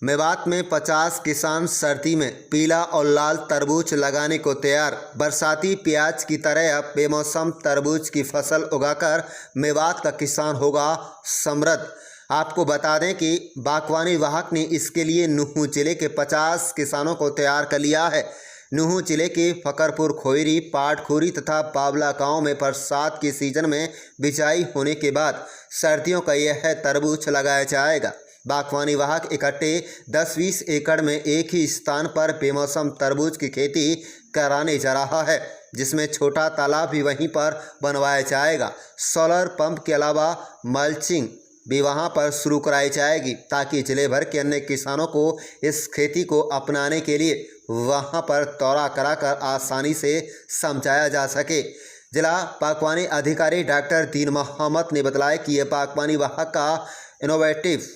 मेवात में 50 किसान सर्दी में पीला और लाल तरबूज लगाने को तैयार। बरसाती प्याज की तरह अब बेमौसम तरबूज की फसल उगाकर मेवात का किसान होगा समृद्ध। आपको बता दें कि बागवानी विभाग ने इसके लिए नुहू जिले के 50 किसानों को तैयार कर लिया है। नुहू जिले के फकरपुर खोयरी, पाटखुरी तथा बावला गांव में बरसात के सीजन में बिजाई होने के बाद सर्दियों का यह तरबूज लगाया जाएगा। बागवानी विभाग इकट्ठे 10-20 एकड़ में एक ही स्थान पर बेमौसम तरबूज की खेती कराने जा रहा है, जिसमें छोटा तालाब भी वहीं पर बनवाया जाएगा। सोलर पंप के अलावा मल्चिंग भी वहां पर शुरू कराई जाएगी, ताकि जिले भर के अन्य किसानों को इस खेती को अपनाने के लिए वहां पर दौरा कराकर आसानी से समझाया जा सके। जिला बागवानी अधिकारी डॉक्टर दीन मोहम्मद ने बताया कि यह बागवानी विभाग का इनोवेटिव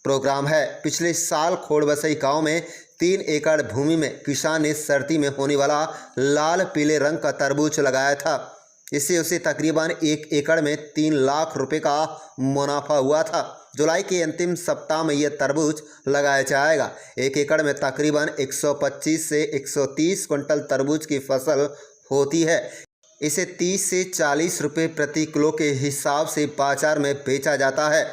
प्रोग्राम है। पिछले साल खोड़बसई गांव में 3 एकड़ भूमि में किसान ने सर्दी में होने वाला लाल पीले रंग का तरबूज लगाया था। इससे उसे तकरीबन 1 एकड़ में 3 लाख रुपए का मुनाफा हुआ था। जुलाई के अंतिम सप्ताह में यह तरबूज लगाया जाएगा। 1 एकड़ में तकरीबन 125 से 130 क्विंटल तरबूज की फसल होती है। इसे 30 से 40 रुपये प्रति किलो के हिसाब से बाजार में बेचा जाता है।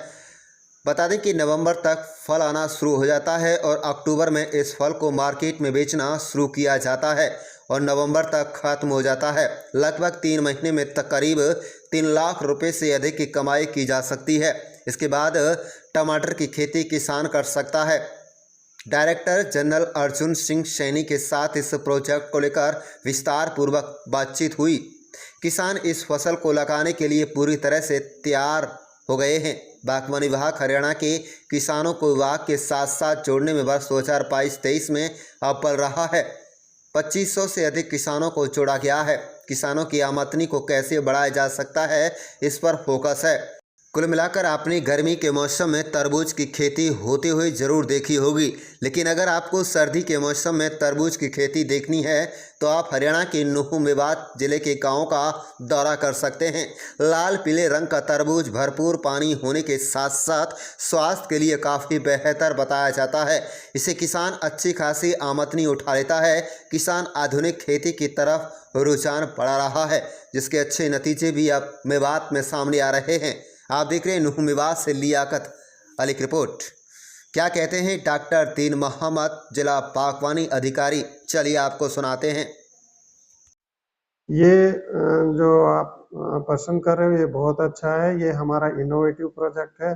बता दें कि नवंबर तक फल आना शुरू हो जाता है और अक्टूबर में इस फल को मार्केट में बेचना शुरू किया जाता है और नवंबर तक खत्म हो जाता है। लगभग 3 महीने में करीब 3 लाख रुपए से अधिक की कमाई की जा सकती है। इसके बाद टमाटर की खेती किसान कर सकता है। डायरेक्टर जनरल अर्जुन सिंह सैनी के साथ इस प्रोजेक्ट को लेकर विस्तार पूर्वक बातचीत हुई। किसान इस फसल को लगाने के लिए पूरी तरह से तैयार हो गए हैं। बागवानी विभाग हरियाणा के किसानों को विभाग के साथ साथ जोड़ने में वर्ष 2022-23 में अव्वल रहा है। 2500 से अधिक किसानों को जोड़ा गया है। किसानों की आमदनी को कैसे बढ़ाया जा सकता है, इस पर फोकस है। कुल मिलाकर आपने गर्मी के मौसम में तरबूज की खेती होते हुए ज़रूर देखी होगी, लेकिन अगर आपको सर्दी के मौसम में तरबूज की खेती देखनी है तो आप हरियाणा के नुहू मेवात जिले के गाँव का दौरा कर सकते हैं। लाल पीले रंग का तरबूज भरपूर पानी होने के साथ साथ स्वास्थ्य के लिए काफ़ी बेहतर बताया जाता है। इसे किसान अच्छी खासी आमदनी उठा लेता है। किसान आधुनिक खेती की तरफ रुझान बढ़ा रहा है, जिसके अच्छे नतीजे भी अब मेवात में सामने आ रहे हैं। आप देख रहे हैं नुहू मेवात से लियाकत अली की रिपोर्ट। क्या कहते हैं डॉक्टर दीन मोहम्मद, जिला बागवानी अधिकारी? चलिए आपको सुनाते हैं। ये जो आप पसंद कर रहे हो ये बहुत अच्छा है। ये हमारा इनोवेटिव प्रोजेक्ट है।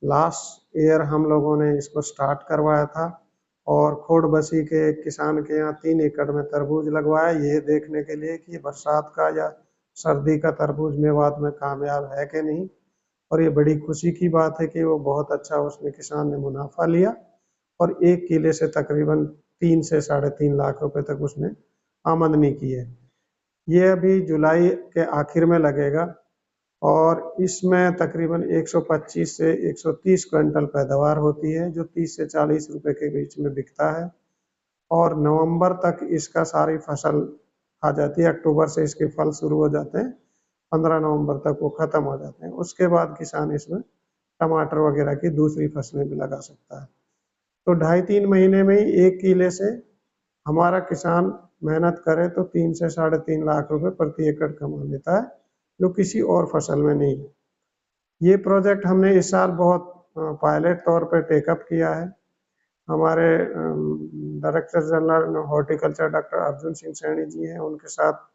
लास्ट ईयर हम लोगों ने इसको स्टार्ट करवाया था और खोड़बसी के किसान के यहाँ 3 एकड़ में तरबूज लगवाया, ये देखने के लिए कि बरसात का या सर्दी का तरबूज मेवात में कामयाब है कि नहीं। और ये बड़ी खुशी की बात है कि वो बहुत अच्छा उसमें किसान ने मुनाफा लिया और 1 किले से तकरीबन 3 से 3.5 लाख रुपए तक उसने आमदनी की है। ये अभी जुलाई के आखिर में लगेगा और इसमें तकरीबन 125 से 130 क्विंटल पैदावार होती है, जो 30 से 40 रुपए के बीच में बिकता है और नवंबर तक इसका सारी फसल आ जाती है। अक्टूबर से इसके फल शुरू हो जाते हैं, 15 नवंबर तक वो खत्म हो जाते हैं। उसके बाद किसान इसमें टमाटर वगैरह की दूसरी फसलें भी लगा सकता है। तो 2.5-3 महीने में ही 1 किले से हमारा किसान मेहनत करे तो 3 से 3.5 लाख रुपए प्रति एकड़ कमा लेता है, जो किसी और फसल में नहीं है। ये प्रोजेक्ट हमने इस साल बहुत पायलट तौर पर टेकअप किया है। हमारे director general horticulture doctor Arjun Singh Saini ji हैं, उनके साथ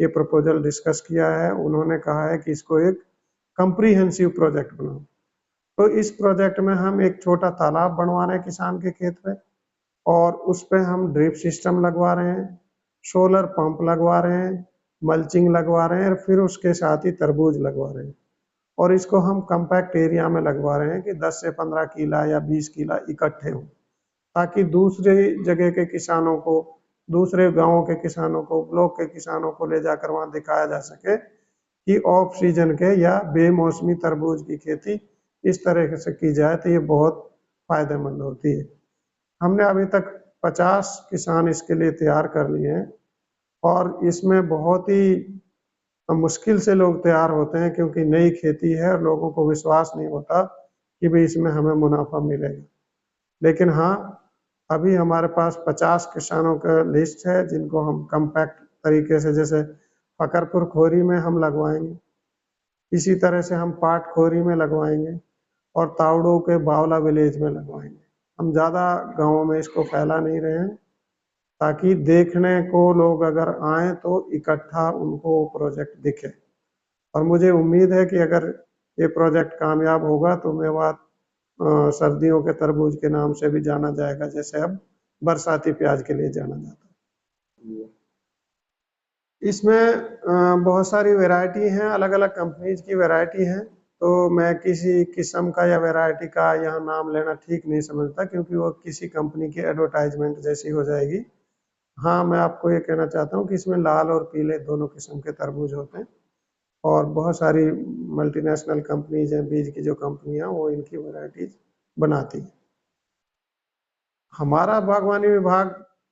ये प्रपोजल डिस्कस किया है। उन्होंने कहा है कि इसको एक कंप्रीहेंसिव प्रोजेक्ट बनाओ। तो इस प्रोजेक्ट में हम एक छोटा तालाब बनवा रहे हैं किसान के खेत में और उस पे हम ड्रिप सिस्टम लगवा रहे हैं, सोलर पंप लगवा रहे हैं, मल्चिंग लगवा रहे हैं और फिर उसके साथ ही तरबूज लगवा रहे हैं। और इसको हम कम्पैक्ट एरिया में लगवा रहे हैं कि 10 से 15 किला या 20 किला इकट्ठे हों, ताकि दूसरे जगह के किसानों को, दूसरे गांवों के किसानों को, ब्लॉक के किसानों को ले जाकर वहां दिखाया जा सके कि ऑफ सीजन के या बेमौसमी तरबूज की खेती इस तरह से की जाए तो ये बहुत फायदेमंद होती है। हमने अभी तक 50 किसान इसके लिए तैयार कर लिए हैं और इसमें बहुत ही मुश्किल से लोग तैयार होते हैं, क्योंकि नई खेती है और लोगों को विश्वास नहीं होता कि भाई इसमें हमें मुनाफा मिलेगा। लेकिन हाँ, अभी हमारे पास 50 किसानों का लिस्ट है जिनको हम कम्पैक्ट तरीके से, जैसे फकरपुर खोरी में हम लगवाएंगे, इसी तरह से हम पाट खोरी में लगवाएंगे और तावड़ो के बावला विलेज में लगवाएंगे। हम ज़्यादा गाँवों में इसको फैला नहीं रहे हैं, ताकि देखने को लोग अगर आए तो इकट्ठा उनको वो प्रोजेक्ट दिखे। और मुझे उम्मीद है कि अगर ये प्रोजेक्ट कामयाब होगा तो मेवात सर्दियों के तरबूज के नाम से भी जाना जाएगा, जैसे अब बरसाती प्याज के लिए जाना जाता है। इसमें बहुत सारी वैरायटी हैं, अलग अलग कंपनीज की वैरायटी हैं, तो मैं किसी किस्म का या वैरायटी का यहाँ नाम लेना ठीक नहीं समझता, क्योंकि वो किसी कंपनी की एडवर्टाइजमेंट जैसी हो जाएगी। हाँ, मैं आपको ये कहना चाहता हूँ कि इसमें लाल और पीले दोनों किस्म के तरबूज होते हैं, और बहुत सारी मल्टीनेशनल कंपनीज हैं, बीज की जो कंपनियां, वो इनकी वैरायटीज बनाती हैं। हमारा बागवानी विभाग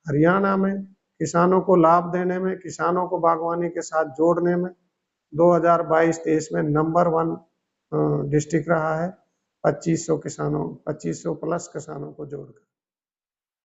हरियाणा में किसानों को लाभ देने में, किसानों को बागवानी के साथ जोड़ने में 2022-23 में नंबर 1 डिस्ट्रिक्ट रहा है। 2500 प्लस किसानों को जोड़कर।